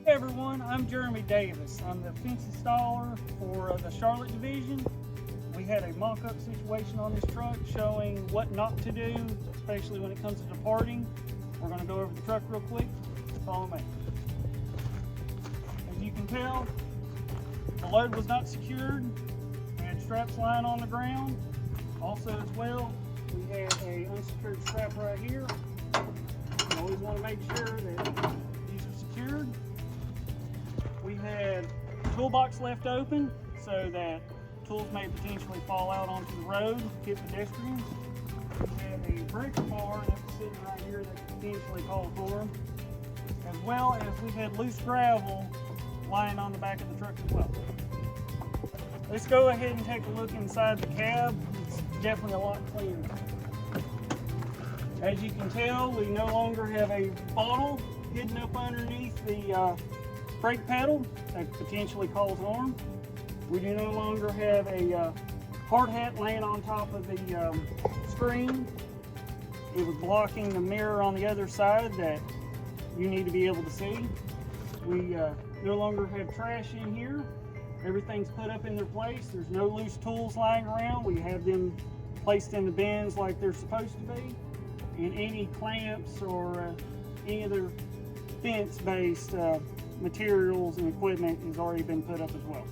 Hey everyone, I'm Jeremy Davis. I'm the fence installer for the Charlotte division. We had a mock-up situation on this truck showing what not to do, especially when it comes to departing. We're going to go over the truck real quick. Follow me. As you can tell, the load was not secured. We had straps lying on the ground. Also as well, we had a unsecured strap right here. You always want to make sure that these are secured. We had toolbox left open so that tools may potentially fall out onto the road, hit pedestrians. We had a breaker bar that was sitting right here that could potentially cause harm, as well as we had loose gravel lying on the back of the truck as well. Let's go ahead and take a look inside the cab. It's definitely a lot cleaner. As you can tell, we no longer have a bottle hidden up underneath the brake pedal that could potentially cause harm. We do no longer have a hard hat laying on top of the screen. It was blocking the mirror on the other side that you need to be able to see. We no longer have trash in here. Everything's put up in their place. There's no loose tools lying around. We have them placed in the bins like they're supposed to be. And any clamps or any other fence-based materials and equipment has already been put up as well.